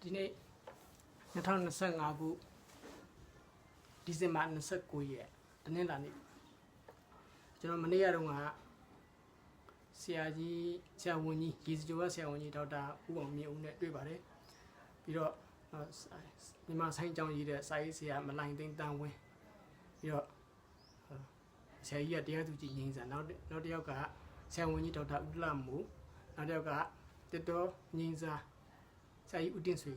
ဒီနေ့2025ခုဒီဇင်ဘာ29ရက်တနင်္လာနေ့ကျွန်တော်မနေ့ကတော့ဆရာဝန်ကြီးရေစကြိုကဆရာဝန်ကြီးဒေါက်တာဦးအောင်မြင့်ဦးနဲ့တွေ့ပါတယ်ပြီးတော့မြန်မာဆိုင်ကြောင်းရေးတဲ့စာရေးဆရာမလိုင်သိန်းတန်းဝင်းပြီးတော့ဆရာကြီးကတရားသူကြီးငင်းစံနောက်တစ်ယောက်ကဆရာဝန်ကြီးဒေါက်တာဦးလှမိုးနောက်တစ်ယောက်ကတစ်တော်ငင်းစာဆရာကြီးဦးတင်ဆွေ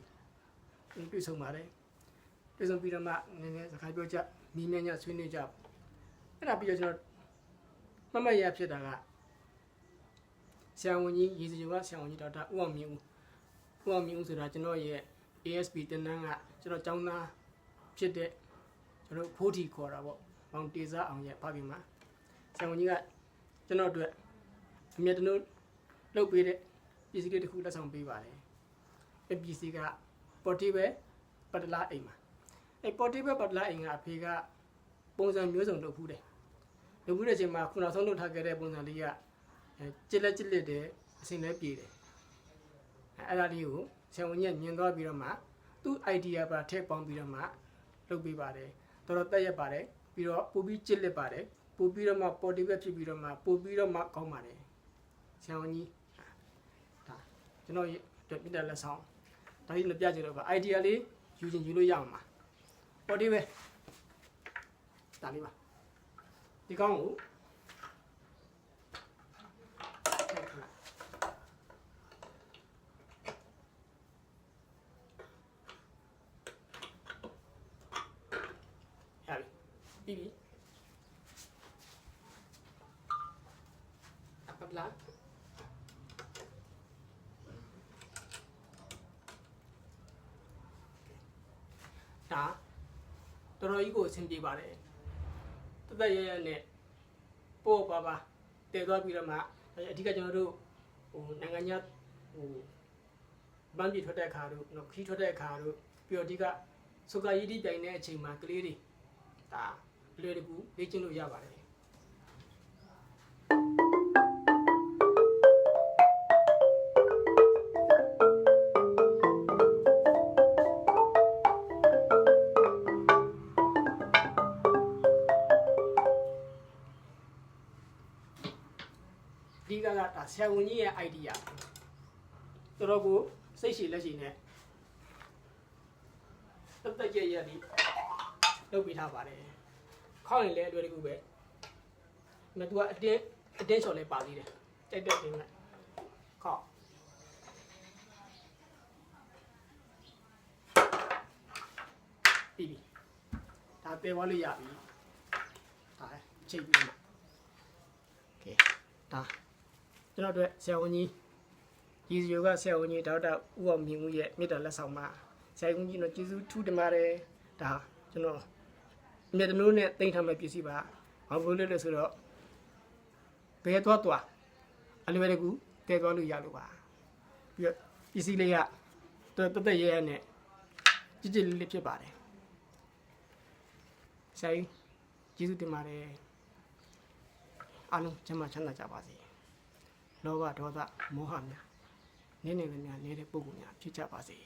တွေ့ဆုံပါတယ်တွေ့ဆုံပြီးတော့မှနည်းနည်းစကားပြောကြမီးမြန်းညဆွေးနွေးကြအဲ့ဒါပြီးတော့ကျွန်တော်မတ်ရဖြစ်တာကဆရာဝန်ကြီးရေစကြိုကဆရာဝန်ကြီးဒေါက်တာဦးအောင်မြင့်ဦးဆိုတာကျွန်တော်ရဲ့ ASP တင်နန်းကကျွန်တော်ကျောင်းသားဖြစ်တဲ့ကျွန်တော်ဖိုးထီခေါ်တာပေါ့မောင်တေစားအောင်ရဲ့ဖခင်မှာဆရာဝန်ကြီးကကျွန်တော်အတွက်အမြတ်တနိုးလုပ်ပေးတဲ့ပစ္စည်းတွေတစ်ခုလက်ဆောင်ပေးပါတယ်အဲ့ပစ္စည်းက portable ပတ်တလားအိမ်မှာအဲ့ portable ပတ်တလားအိမ်ကအဖေကပုံစံမျိုးစုံလုပ်ဖူးတယ်လုပ်ဖူးတဲ့အချိန်မှာခုနောက်ဆုံးလုပ်ထားခဲ့တဲ့ပုံစံလေးကကြစ်လက်တယ်အစင်လည်းပြေတယ်အဲ့ဒါလေးကိုဆရာဝန်ကြီးကမြင်သွားပြီးတော့မှသူ့ idea ပါထည့်ပေါင်းပြီးတော့မှလုပ်ပေးပါတယ်တော်တက်ရက်ပါတယ်ပြီးတော့ပို့ပြီးကြစ်လက်ပါတယ်ပို့ပြီးတော့မှ portable ဖြစ်ပြီးတော့မှပို့ပြီးတော့မှကောင်းပါတယ်ဆရာဝန်ကြီးဒါကျွန်တော်အတွက်ပြတဲ့လက်ဆောင်ဒါကြီးလည်းပြကြည့်တော့ပါ idea လေးယူလို့ရအောင်ပါ portable ဒါလေးပါဒီကောင်းကိုပြီးပြီအပလာဒါတော်တော်ကြီးကိုအဆင်ပြေပါတယ်တက်ရနဲ့ပို့ပါတည်သွားပြီးတော့မှအဓိကကျွန်တော်တို့နိုင်ငံခြားဘန်းပြည်ထွက်တဲ့အခါတို့ခီးထွက်တဲ့အခါတို့ပြီးတော့အဓိကစုကရည်တီးပြိုင်တဲ့အချိန်မှာကလေးတွေဒါလွယ်တကူလေ့ကျင့်လို့ရပါတယ်ဒီကဒါဆရာဝန်ကြီးရဲ့ idea တော်တော်ကိုစိတ်ရှည်လက်ရှည်နဲ့တက်ကြရသည်လုပ်ပေးထားပါတယ်ခေါင်းရင်လည်းအလွယ်တကူပဲမတူကအတင်းလျှော်လဲပါသေးတယ်တိုက်တက်တင်လိုက်ခေါင်းပြီးပြီဒါပယ်သွားလို့ရပြီဒါချိန်ပြီးမှာโอเคဒါကျွန်တော်တို့ဆရာဝန်ကြီးရေစကြိုကဆရာဝန်ကြီးဒေါက်တာဦးအောင်မြင့်ဦးရဲ့မြေတားလက်ဆောင်မှာဆရာဝန်ကြီးတို့ကျေးဇူးထူးတင်ပါတယ်ဒါကျွန်တော်အမြတ်တနိုးနဲ့တင်ထားမဲ့ပစ္စည်းပါဘာလို့လဲဆိုတော့ဘယ်သွားအလွယ်တကူတည်သွားလို့ရလို့ပါပြီးတော့ပစ္စည်းလေးကတက်ရဲနဲ့ကြည်လေးဖြစ်ပါတယ်ဆရာကြီးကျေးဇူးတင်ပါတယ်အားလုံးကျမ်းမာချမ်းသာကြပါစေလောဘဒေါသမောဟများနည်းနည်းလေးများနေတဲ့ပုဂ္ဂိုလ်များဖြစ်ကြပါစေ